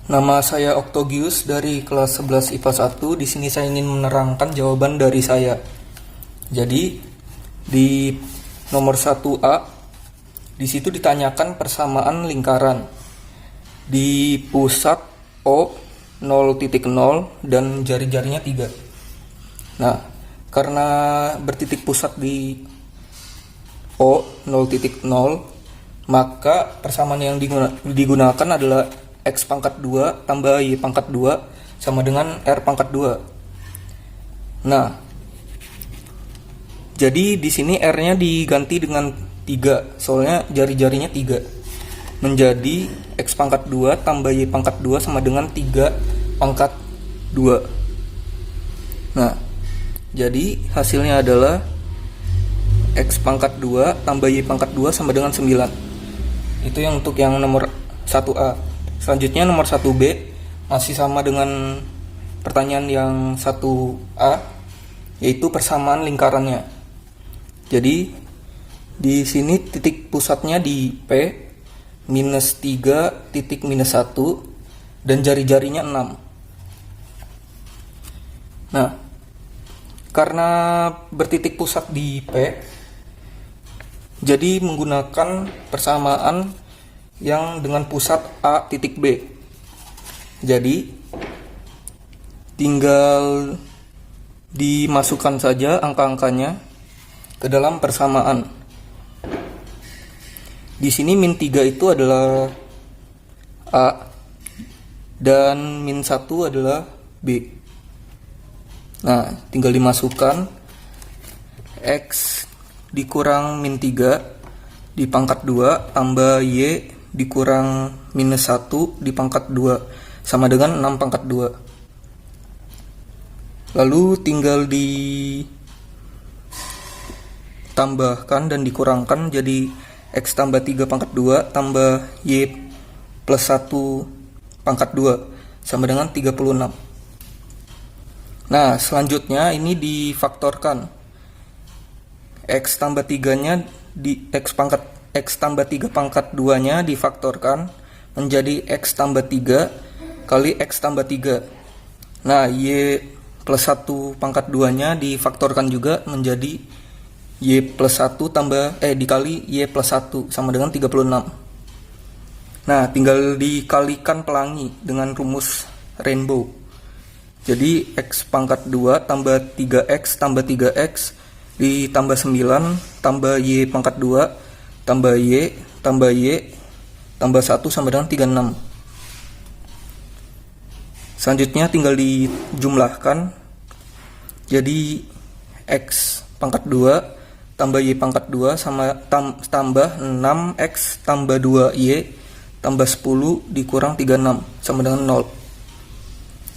Nama saya Octogius dari kelas 11 IPA 1. Di sini saya ingin menerangkan jawaban dari saya. Jadi, di nomor 1A, di situ ditanyakan persamaan lingkaran. Di pusat O 0.0 dan jari-jarinya 3. Nah, karena bertitik pusat di O 0.0, maka persamaan yang digunakan adalah X pangkat 2 tambah Y pangkat 2 sama dengan R pangkat 2. Nah, jadi di sini R-nya diganti dengan 3, soalnya jari-jarinya 3. Menjadi X pangkat 2 tambah Y pangkat 2 sama dengan 3 pangkat 2. Nah, jadi hasilnya adalah X pangkat 2 tambah Y pangkat 2 sama dengan 9. Itu yang untuk yang nomor 1A. Selanjutnya nomor 1B masih sama dengan pertanyaan yang 1A, yaitu persamaan lingkarannya. Jadi di sini titik pusatnya di P minus 3 titik minus 1 dan jari-jarinya 6. Nah, karena bertitik pusat di P, jadi menggunakan persamaan yang dengan pusat A titik B. Jadi tinggal dimasukkan saja angka-angkanya ke dalam persamaan. Di sini min 3 itu adalah A dan min 1 adalah B. Nah, tinggal dimasukkan X dikurang min 3 di pangkat 2 tambah Y dikurang minus 1 di pangkat 2 sama dengan 6 pangkat 2. Lalu tinggal ditambahkan dan dikurangkan jadi X tambah 3 pangkat 2 tambah Y plus 1 pangkat 2 sama dengan 36. Nah, selanjutnya ini difaktorkan. X tambah 3-nya di X tambah 3 pangkat 2-nya difaktorkan menjadi X tambah 3 kali X tambah 3. Nah, Y plus 1 pangkat 2-nya difaktorkan juga menjadi Y plus 1 dikali Y plus 1 sama dengan 36. Nah, tinggal dikalikan pelangi dengan rumus rainbow. Jadi X pangkat 2 tambah 3X tambah 3X ditambah 9 tambah Y pangkat 2 tambah Y tambah 1 sama dengan 36. Selanjutnya tinggal dijumlahkan. Jadi X pangkat 2 tambah Y pangkat 2 sama tambah 6X tambah 2Y tambah 10 dikurang 36 sama dengan 0.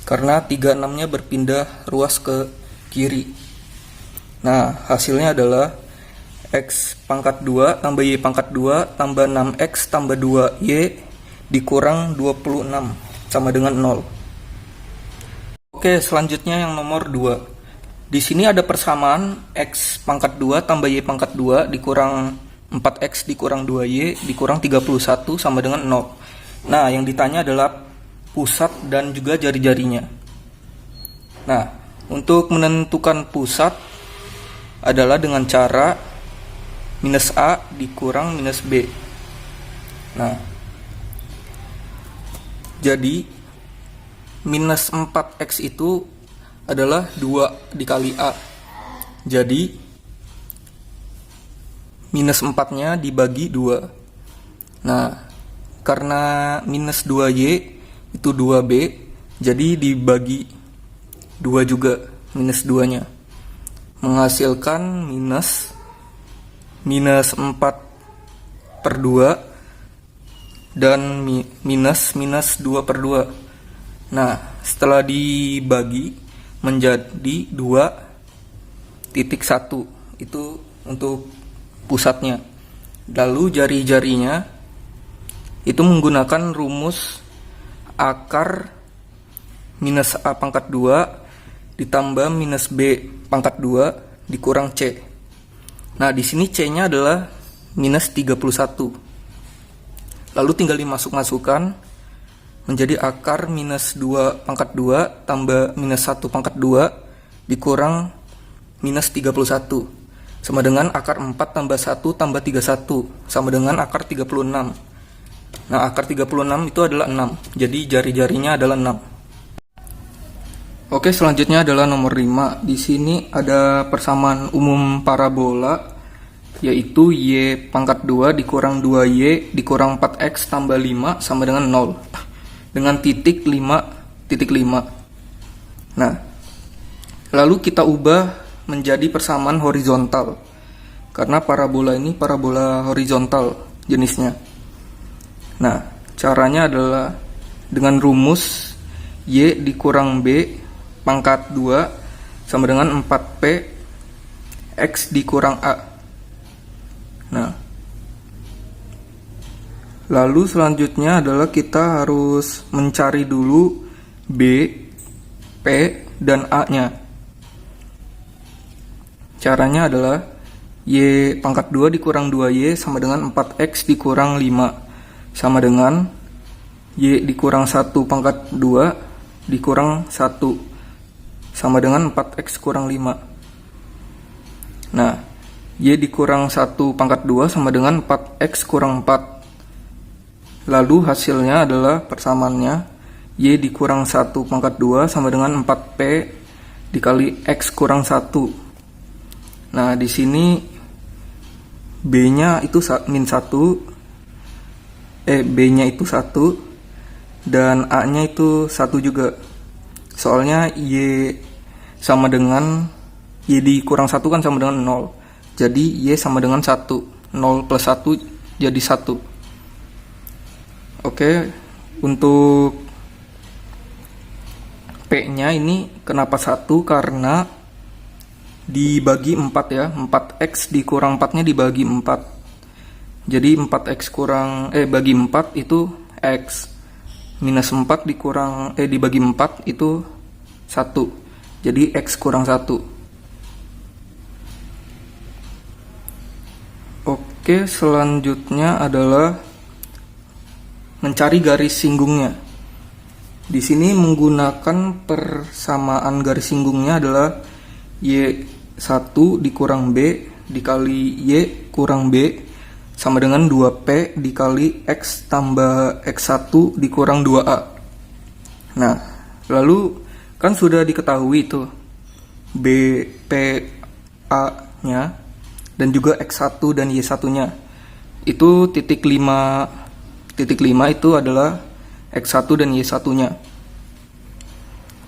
Karena 36-nya berpindah ruas ke kiri. Nah, hasilnya adalah X pangkat 2 tambah Y pangkat 2 tambah 6X tambah 2Y dikurang 26 sama dengan 0. Oke, selanjutnya yang nomor 2. Di sini ada persamaan X pangkat 2 tambah Y pangkat 2 dikurang 4X dikurang 2Y dikurang 31 sama dengan 0. Nah, yang ditanya adalah pusat dan juga jari-jarinya. Nah, untuk menentukan pusat adalah dengan cara minus A dikurang minus B. Nah, jadi minus 4X itu adalah 2 dikali A. Jadi minus 4-nya dibagi 2. Nah, karena minus 2Y itu 2B, jadi dibagi 2 juga minus 2-nya. Menghasilkan minus 4 per 2 dan minus 2 per 2. Nah, setelah dibagi menjadi 2,1 itu untuk pusatnya. Lalu jari-jarinya itu menggunakan rumus akar minus A pangkat 2 ditambah minus B pangkat 2 dikurang C. Nah, di sini C-nya adalah minus 31. Lalu tinggal dimasukkan menjadi akar minus 2 pangkat 2 tambah minus 1 pangkat 2 dikurang minus 31 sama dengan akar 4 tambah 1 tambah 31 sama dengan akar 36. Nah, akar 36 itu adalah 6, jadi jari-jarinya adalah 6. Oke, selanjutnya adalah nomor 5. Di sini ada persamaan umum parabola, yaitu Y pangkat 2 dikurang 2Y dikurang 4X tambah 5 sama dengan 0. Dengan titik 5. Nah, lalu kita ubah menjadi persamaan horizontal. Karena parabola ini parabola horizontal jenisnya. Nah, caranya adalah dengan rumus Y dikurang B pangkat 2 sama dengan 4P X dikurang A. Nah, lalu selanjutnya adalah kita harus mencari dulu B, P, dan A-nya. Caranya adalah Y pangkat 2 dikurang 2Y sama dengan 4X dikurang 5 sama dengan Y dikurang 1 pangkat 2 dikurang 1 sama dengan 4X kurang 5. Nah, Y dikurang 1 pangkat 2 sama dengan 4X kurang 4. Lalu hasilnya adalah persamaannya Y dikurang 1 pangkat 2 sama dengan 4P dikali X kurang 1. Nah, di sini B-nya itu min 1, B-nya itu 1, dan A-nya itu 1 juga. Soalnya Y sama dengan, Y dikurang 1 kan sama dengan 0. Jadi Y sama dengan 1. 0 plus 1 jadi 1. Oke, untuk P-nya ini kenapa 1? Karena dibagi 4 ya. 4X dikurang 4-nya dibagi 4. Jadi 4X kurang bagi 4 itu X. Minus 4 dikurang dibagi 4 itu 1. Jadi X kurang 1. Oke, selanjutnya adalah mencari garis singgungnya. Di sini menggunakan persamaan garis singgungnya adalah Y1 dikurang B dikali Y kurang B sama dengan 2P dikali X tambah X1 dikurang 2A. Nah, lalu kan sudah diketahui itu B, P, A-nya dan juga X1 dan Y1-nya. Itu titik 5 itu adalah X1 dan Y1-nya.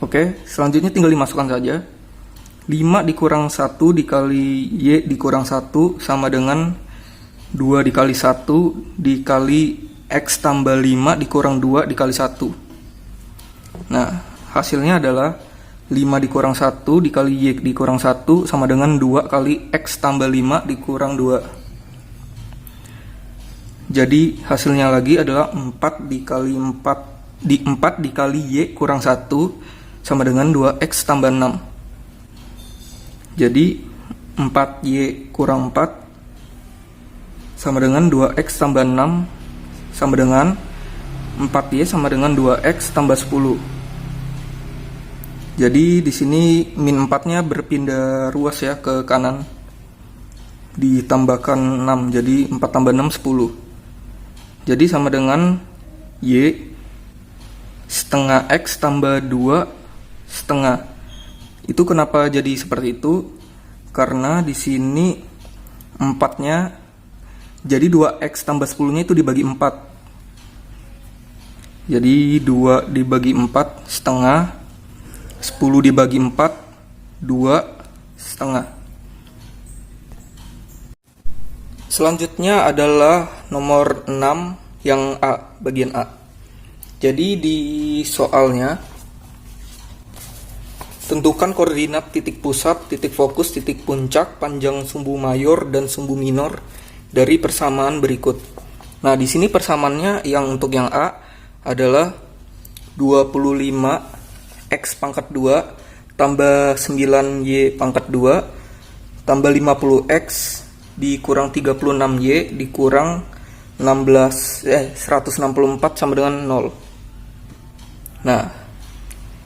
Oke, selanjutnya tinggal dimasukkan saja. 5 dikurang 1 dikali Y dikurang 1 sama dengan 2 dikali 1 dikali X tambah 5 dikurang 2 dikali 1. Nah, hasilnya adalah 5 dikurang 1 dikali Y dikurang 1 sama dengan 2 kali X tambah 5 dikurang 2. Jadi hasilnya lagi adalah 4 dikali Y kurang 1 sama dengan 2X tambah 6. Jadi 4Y kurang 4 sama dengan 2X tambah 6 sama dengan 4Y sama dengan 2X tambah 10. Jadi di sini min 4-nya berpindah ruas ya ke kanan. Ditambahkan 6, jadi 4 tambah 6 10. Jadi sama dengan Y setengah X tambah 2 setengah. Itu kenapa jadi seperti itu? Karena di sini 4-nya jadi 2X tambah 10-nya itu dibagi 4. Jadi 2 dibagi 4 setengah, 10 dibagi 4 2 setengah. Selanjutnya adalah nomor 6 yang A, bagian A. Jadi di soalnya tentukan koordinat titik pusat, titik fokus, titik puncak, panjang sumbu mayor dan sumbu minor dari persamaan berikut. Nah, di sini persamaannya yang untuk yang A adalah 25X pangkat 2 tambah 9Y pangkat 2 tambah 50X dikurang 36Y dikurang 164 sama dengan 0. Nah,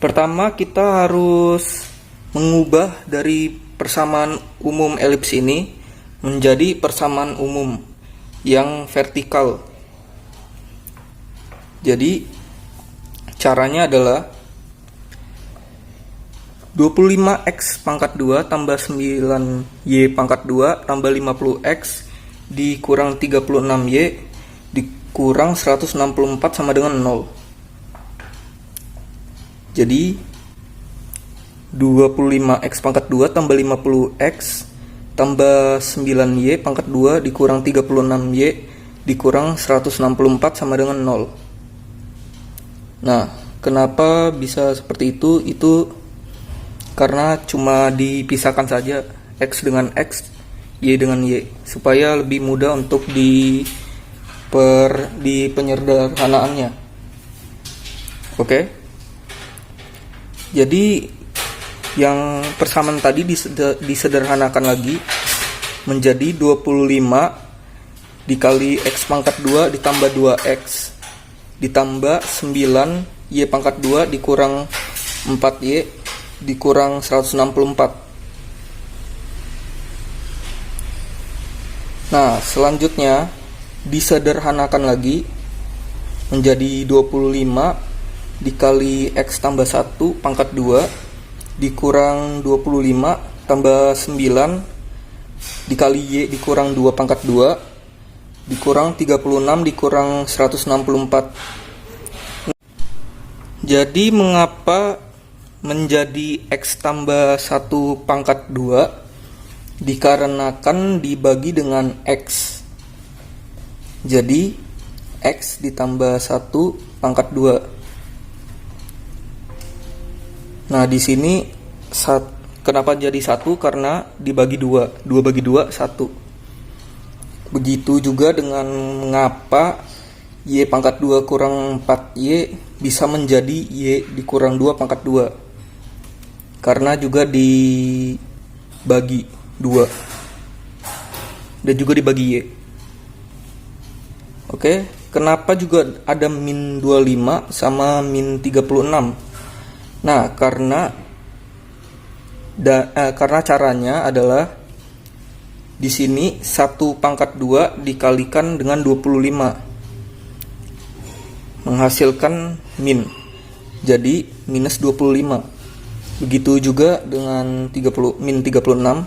pertama kita harus mengubah dari persamaan umum elips ini menjadi persamaan umum yang vertikal. Jadi caranya adalah 25x pangkat 2 tambah 9y pangkat 2 tambah 50x dikurang 36y dikurang 164 sama dengan 0. Jadi 25x pangkat 2 tambah 50x tambah 9y pangkat 2 dikurang 36y dikurang 164 sama dengan 0. Nah, kenapa bisa seperti itu? Itu karena cuma dipisahkan saja X dengan X, Y dengan Y, supaya lebih mudah untuk di penyederhanaannya. Oke. Jadi yang persamaan tadi disederhanakan lagi menjadi 25 dikali X pangkat 2 ditambah 2X ditambah 9Y pangkat 2 dikurang 4Y dikurang 164. Nah, selanjutnya disederhanakan lagi menjadi 25 dikali X tambah 1 pangkat 2 dikurang 25 tambah 9 dikali Y dikurang 2 pangkat 2 dikurang 36 dikurang 164. Jadi mengapa menjadi X tambah 1 pangkat 2? Dikarenakan dibagi dengan X. Jadi X ditambah 1 pangkat 2. Nah, di sini kenapa jadi 1? Karena dibagi 2. 2 bagi 2 1. Begitu juga dengan mengapa Y pangkat 2 kurang 4Y bisa menjadi Y dikurang 2 pangkat 2. Karena juga dibagi 2 dan juga dibagi Y. Oke, kenapa juga ada min 25 sama min 36? Nah, karena caranya adalah di sini 1 pangkat 2 dikalikan dengan 25 menghasilkan min. Jadi minus 25. Begitu juga dengan min 36.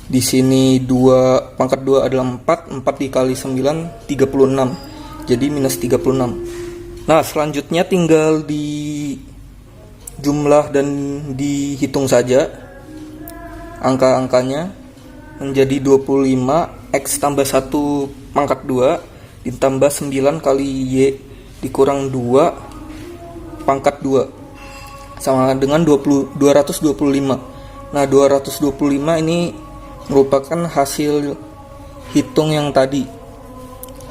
Di sini 2 pangkat 2 adalah 4 dikali 9 36. Jadi minus 36. Nah, selanjutnya tinggal di jumlah dan dihitung saja angka-angkanya menjadi 25 X tambah 1 pangkat 2 ditambah 9 kali Y dikurang 2 pangkat 2 sama dengan 225. Nah, 225 ini merupakan hasil hitung yang tadi.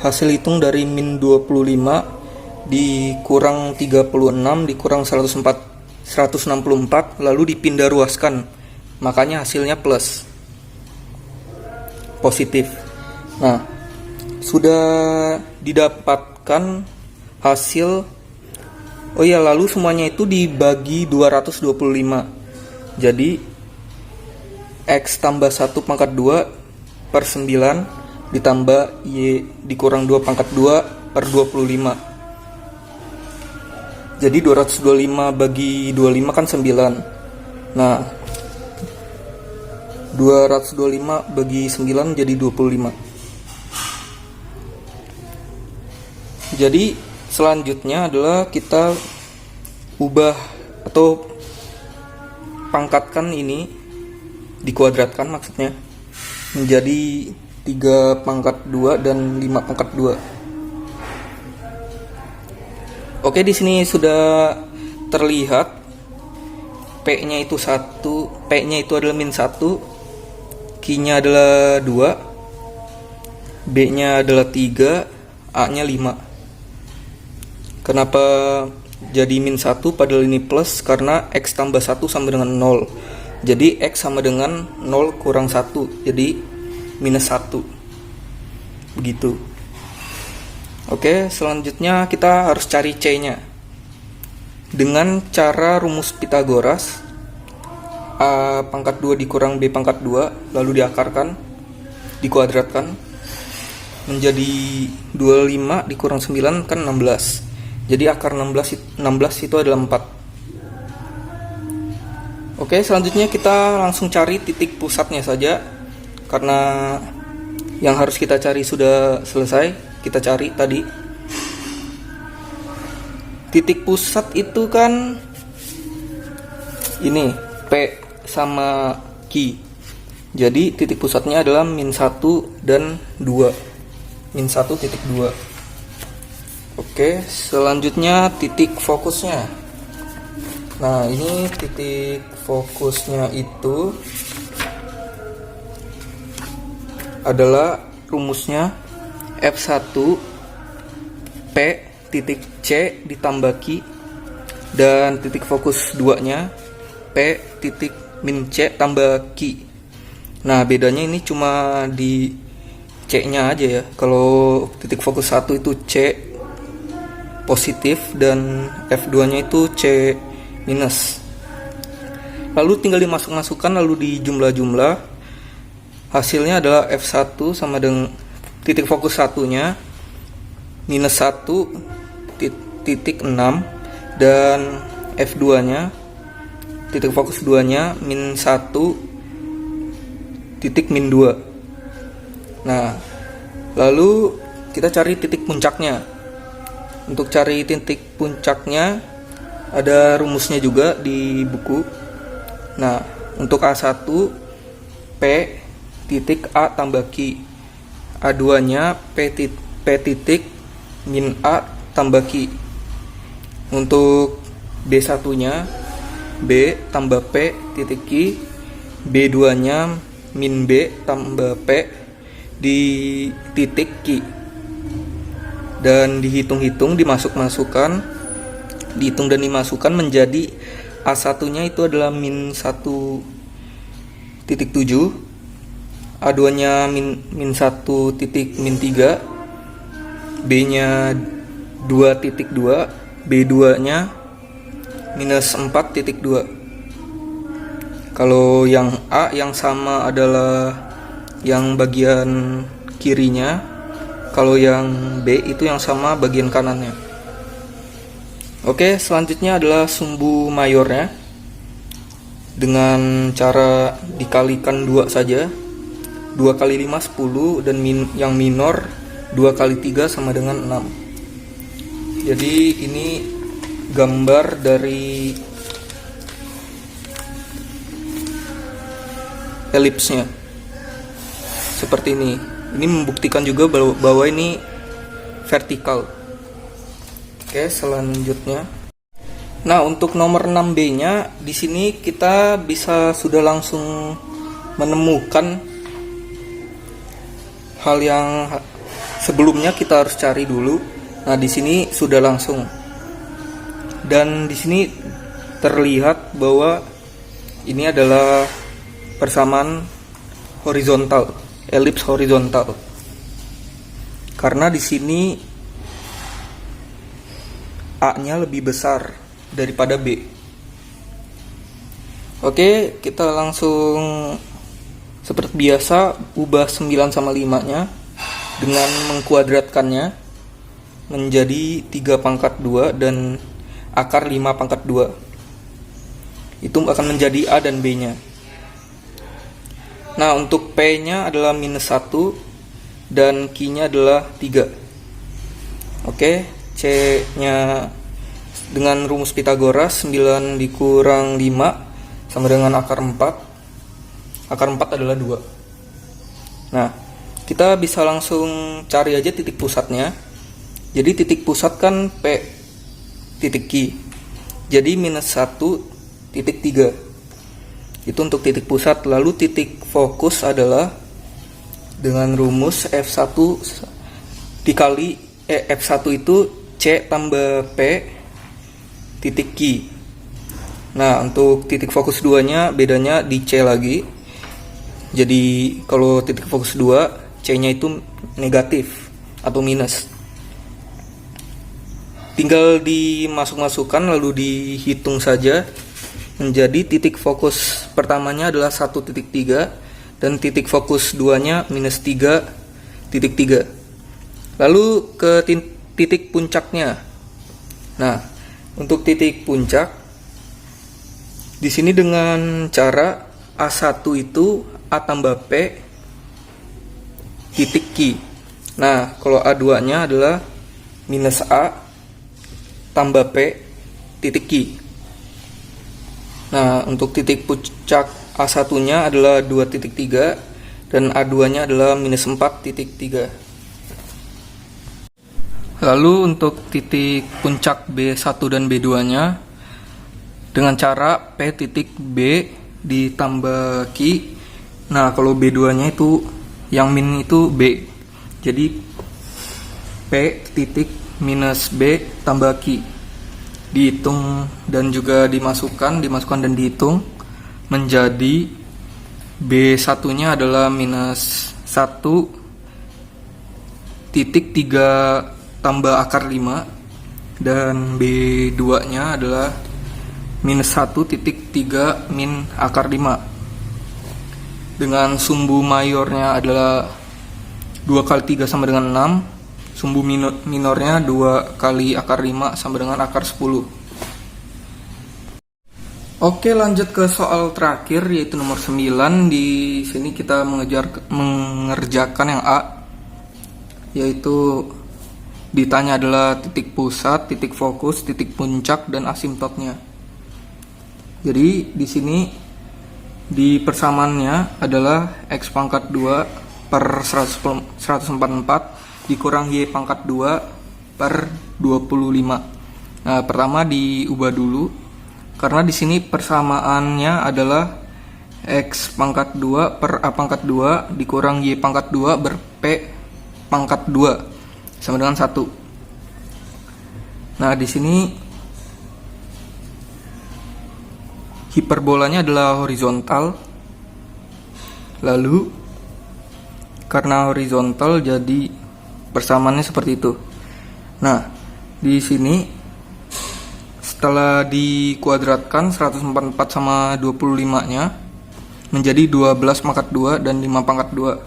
Hasil hitung dari min 25 dikurang 36 dikurang 164 lalu dipindah ruaskan. Makanya hasilnya plus. Positif. Nah, sudah didapatkan hasil. Oh ya, lalu semuanya itu dibagi 225. Jadi X tambah 1 pangkat 2 per 9 ditambah Y dikurang 2 pangkat 2 per 25. Jadi 225 bagi 25 kan 9. Nah, 225 bagi 9 jadi 25. Jadi selanjutnya adalah kita ubah atau pangkatkan ini, dikuadratkan maksudnya, menjadi 3 pangkat 2 dan 5 pangkat 2. Oke, di sini sudah terlihat P-nya itu 1, P-nya itu adalah min 1, Q-nya adalah 2, B-nya adalah 3, A-nya 5. Kenapa jadi min 1 padahal ini plus? Karena X tambah 1 sama dengan 0. Jadi X sama dengan 0 kurang 1. Jadi minus 1. Begitu. Oke, selanjutnya kita harus cari C-nya. dengan cara rumus Pitagoras. A pangkat 2 dikurang B pangkat 2 lalu diakarkan, dikuadratkan menjadi 25 dikurang 9 kan 16. Jadi akar 16 itu adalah 4. Oke, selanjutnya kita langsung cari titik pusatnya saja, karena yang harus kita cari sudah selesai. Kita cari tadi titik pusat itu kan ini P sama Q. Jadi titik pusatnya adalah min 1 dan 2. Min 1 titik 2. Oke, selanjutnya titik fokusnya. Nah, ini titik fokusnya itu adalah rumusnya F1 P titik C ditambah Q, dan titik fokus 2 nya P titik min C tambah Q. Nah, bedanya ini cuma di C nya aja ya. Kalau titik fokus 1 itu C positif dan F2 nya itu C minus. Lalu tinggal dimasuk-masukkan lalu dijumlah-jumlah. Hasilnya adalah F1 sama dengan titik fokus 1 nya minus 1 titik 6, dan F2 nya titik fokus 2 nya min 1 titik min 2. Nah, lalu kita cari titik puncaknya. Untuk cari titik puncaknya ada rumusnya juga di buku. Nah, untuk A1 P titik A tambah Q, A2 nya P titik min A tambah Q. Untuk B1 nya B tambah P titik Q, B2 nya min B tambah P di titik Q. Dan dihitung-hitung, dihitung dan dimasukkan menjadi A1 nya itu adalah min 1,7, A2 nya min 1 titik min 3, B nya 2,2, B2 nya minus 4,2. Kalau yang A yang sama adalah yang bagian kirinya, kalau yang B itu yang sama bagian kanannya. Oke, selanjutnya adalah sumbu mayornya dengan cara dikalikan 2 saja. 2 kali 5 10, dan yang minor 2 kali 3 sama dengan 6. Jadi ini gambar dari elipsnya seperti ini. Ini membuktikan juga bahwa ini vertikal. Oke, selanjutnya. Nah, untuk nomor 6B nya di sini kita bisa sudah langsung menemukan hal yang sebelumnya kita harus cari dulu. Nah, di sini sudah langsung. Dan di sini terlihat bahwa ini adalah persamaan horizontal, elips horizontal. Karena di sini A-nya lebih besar daripada B. Oke, kita langsung seperti biasa ubah 9 sama 5 nya dengan mengkuadratkannya menjadi 3 pangkat 2 dan akar 5 pangkat 2. Itu akan menjadi A dan B nya. Nah, untuk P nya adalah minus 1 dan Q nya adalah 3. Oke, C nya dengan rumus Pitagoras 9 dikurang 5 sama dengan akar 4. Akar 4 adalah 2. Nah, kita bisa langsung cari aja titik pusatnya. Jadi titik pusat kan P titik Q. Jadi minus 1 titik 3. Itu untuk titik pusat. Lalu titik fokus adalah dengan rumus F1 dikali F1 itu C tambah P titik Q. Nah, untuk titik fokus 2 nya bedanya di C lagi. Jadi kalau titik fokus 2 C nya itu negatif atau minus. tinggal dimasuk-masukkan lalu dihitung saja. Menjadi titik fokus pertamanya adalah 1.3 dan titik fokus 2-nya minus 3.3. Lalu ke titik puncaknya. Nah, untuk titik puncak di sini dengan cara A1 itu A tambah P titik Q. Nah, kalau A2-nya adalah minus A tambah P titik Q. Nah, untuk titik puncak A1-nya adalah 2.3 dan A2-nya adalah minus 4.3. Lalu untuk titik puncak B1 dan B2-nya dengan cara P titik B ditambah Q. Nah, kalau B2-nya itu yang min itu B. Jadi P titik minus B tambah Q. Dihitung dan juga dimasukkan dan dihitung menjadi B1-nya adalah minus 1.3 tambah akar 5 dan B2-nya adalah minus 1.3 min akar 5. Dengan sumbu mayornya adalah 2 kali 3 sama dengan 6. Sumbu minornya 2 kali akar 5 sama dengan akar 10. Oke, lanjut ke soal terakhir yaitu nomor 9. Di sini kita mengerjakan yang A, yaitu ditanya adalah titik pusat, titik fokus, titik puncak dan asimptotnya. Jadi di sini di persamaannya adalah X pangkat 2 per 144 dikurang Y pangkat 2 per 25. Nah, pertama diubah dulu karena di sini persamaannya adalah X pangkat 2 per A pangkat 2 dikurang Y pangkat 2 ber P pangkat 2 sama dengan 1. Nah, di sini hiperbolanya adalah horizontal. Lalu karena horizontal jadi persamaannya seperti itu. Nah, di sini setelah dikuadratkan 144 sama 25-nya menjadi 12 pangkat 2 dan 5 pangkat 2.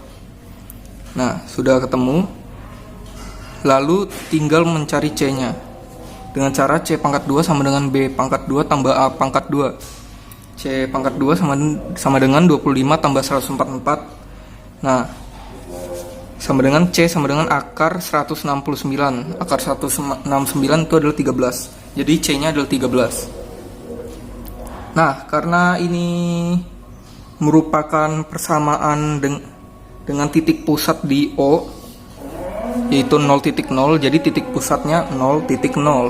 Nah, sudah ketemu. Lalu tinggal mencari C-nya. Dengan cara C pangkat 2 sama dengan B pangkat 2 tambah A pangkat 2. C pangkat 2 sama dengan 25 tambah 144. Nah, sama dengan C sama dengan akar 169. Akar 169 itu adalah 13. Jadi C-nya adalah 13. Nah, karena ini merupakan persamaan dengan titik pusat di O, yaitu 0.0, jadi titik pusatnya 0.0.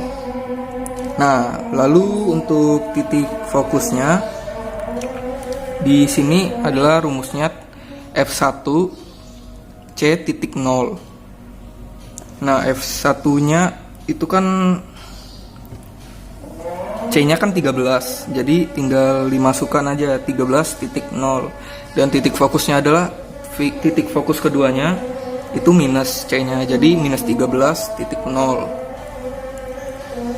Nah, lalu untuk titik fokusnya di sini adalah rumusnya F1 C titik 0. Nah, F1-nya itu kan C-nya kan 13. Jadi tinggal dimasukkan aja 13.0. Dan titik fokusnya adalah titik fokus keduanya itu minus C-nya. Jadi minus 13.0.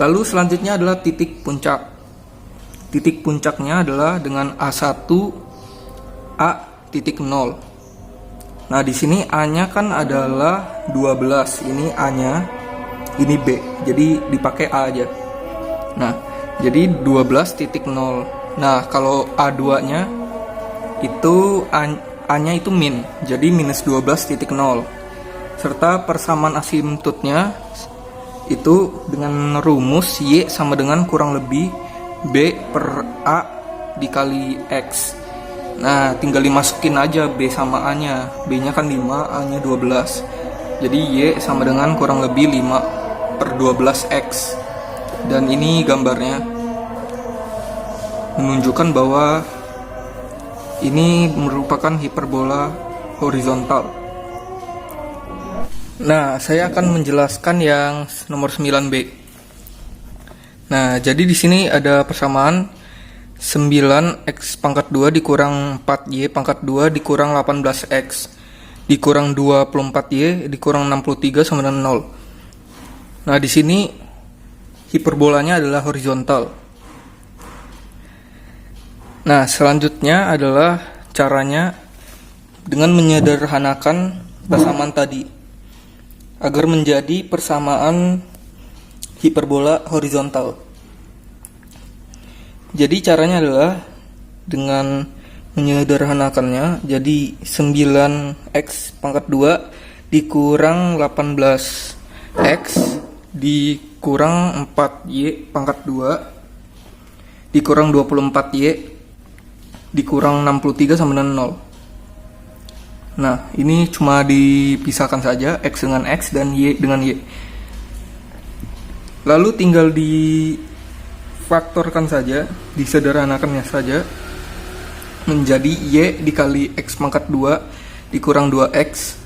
Lalu selanjutnya adalah titik puncak. Titik puncaknya adalah dengan A1 A titik 0. Nah, di sini A-nya kan adalah 12. Ini A-nya, ini B. Jadi dipakai A aja. Nah, jadi 12.0. Nah, kalau A2-nya itu A-nya itu min. Jadi minus 12.0. Serta persamaan asimptotnya itu dengan rumus Y sama dengan kurang lebih B per A dikali X. Nah, tinggal dimasukin aja B sama A-nya. B-nya kan 5, A-nya 12. Jadi Y sama dengan kurang lebih 5 per 12X. Dan ini gambarnya menunjukkan bahwa ini merupakan hiperbola horizontal. Nah, saya akan menjelaskan yang nomor 9B. Nah, jadi di sini ada persamaan 9x pangkat 2 dikurang 4y pangkat 2 dikurang 18x dikurang 24y dikurang 63 sama dengan 0. Nah, di sini hiperbolanya adalah horizontal. Nah, selanjutnya adalah caranya dengan menyederhanakan persamaan tadi agar menjadi persamaan hiperbola horizontal. Jadi caranya adalah dengan menyederhanakannya, jadi 9x pangkat 2 dikurang 18x dikurang 4y pangkat 2 dikurang 24y dikurang 63 sama dengan 0. Nah, ini cuma dipisahkan saja, x dengan x dan y dengan y. Lalu tinggal difaktorkan saja, disederhanakannya saja, menjadi y dikali x pangkat 2 dikurang 2x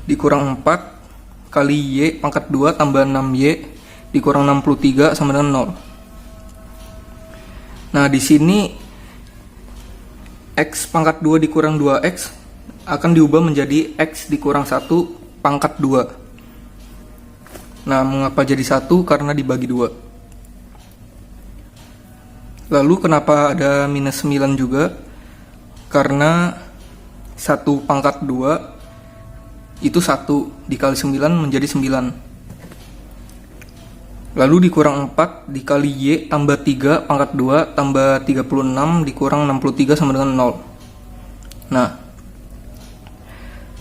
dikurang 4 kali y pangkat 2 tambah 6y dikurang 63 sama dengan 0. Nah, di sini x pangkat 2 dikurang 2x akan diubah menjadi x dikurang 1 pangkat 2. Nah, mengapa jadi 1? Karena dibagi 2. Lalu kenapa ada minus 9 juga? Karena 1 pangkat 2 itu 1 dikali 9 menjadi 9. Lalu dikurang 4 dikali y tambah 3 pangkat 2 tambah 36 dikurang 63 sama dengan 0. Nah,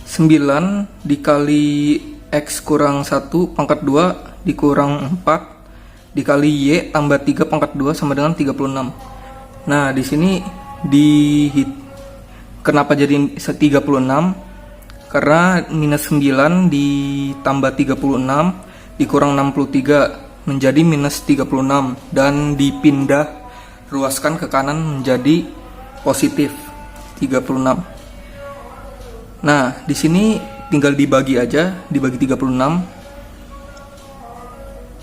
9 dikali x kurang 1 pangkat 2 dikurang 4 dikali y tambah 3 pangkat 2 sama dengan 36. Nah, di sini kenapa jadi 36? Karena minus 9 ditambah 36 dikurang 63 menjadi minus 36 dan dipindah ruaskan ke kanan menjadi positif 36. Nah, di sini tinggal dibagi aja, dibagi 36.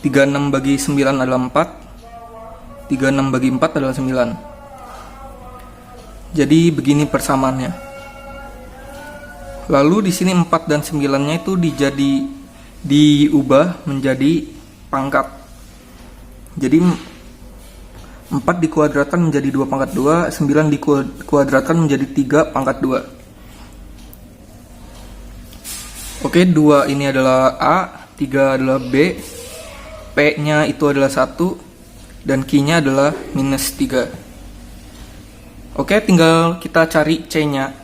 36 bagi 9 adalah 4. 36 bagi 4 adalah 9. Jadi begini persamaannya. Lalu di sini 4 dan 9-nya itu diubah menjadi pangkat. Jadi 4 dikuadratkan menjadi 2 pangkat 2, 9 dikuadratkan menjadi 3 pangkat 2. Oke, 2 ini adalah A, 3 adalah B, P-nya itu adalah 1, dan Q-nya adalah minus 3. Oke, tinggal kita cari C-nya.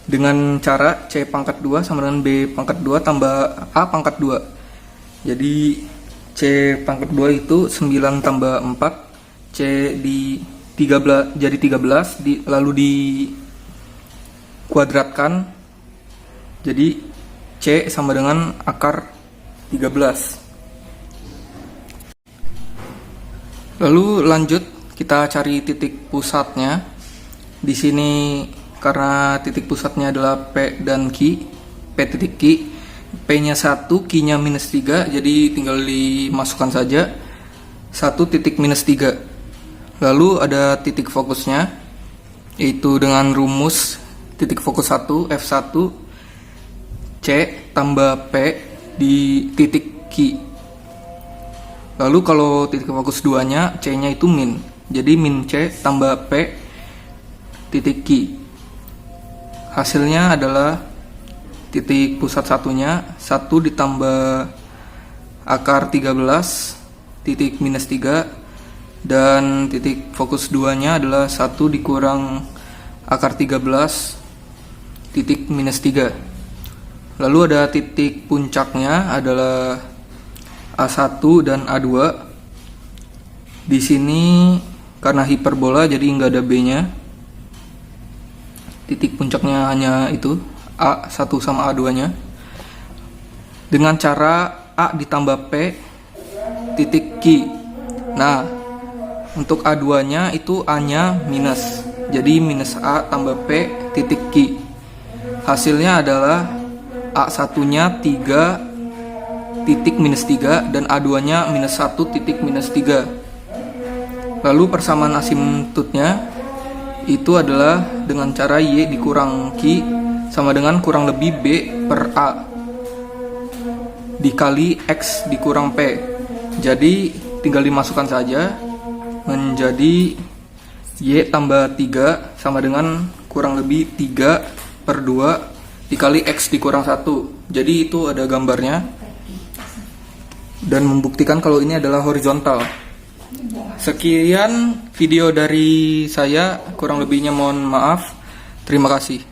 Dengan cara C pangkat 2 sama dengan B pangkat 2 tambah A pangkat 2. Jadi C pangkat 2 itu 9 tambah 4, C di 13 jadi 13, lalu dikuadratkan. Jadi C sama dengan akar 13. Lalu lanjut kita cari titik pusatnya. Di sini karena titik pusatnya adalah P dan Q, P titik Q, P-nya 1, Q-nya minus 3, jadi tinggal dimasukkan saja 1 titik minus 3. Lalu ada titik fokusnya, yaitu dengan rumus titik fokus 1, F1, C tambah P di titik Q. Lalu kalau titik fokus 2-nya, C-nya itu min, jadi min C tambah P titik Q. Hasilnya adalah titik pusat satunya 1 ditambah akar 13 titik minus 3, dan titik fokus 2 nya adalah 1 dikurang akar 13 titik minus 3. Lalu ada titik puncaknya adalah A1 dan A2. Di sini karena hiperbola jadi nggak ada B-nya. Titik puncaknya hanya itu A1 sama A2-nya. Dengan cara A ditambah P titik Q. Nah, untuk A2-nya itu A-nya minus. Jadi minus A tambah P titik Q. Hasilnya adalah A1-nya 3 titik minus 3 dan A2-nya minus 1 titik minus 3. Lalu persamaan asimtutnya itu adalah dengan cara Y dikurang Q sama dengan kurang lebih B per A dikali X dikurang P. Jadi tinggal dimasukkan saja menjadi Y tambah 3 sama dengan kurang lebih 3/2 dikali X dikurang 1. Jadi itu ada gambarnya dan membuktikan kalau ini adalah horizontal. Sekian video dari saya, kurang lebihnya mohon maaf. Terima kasih.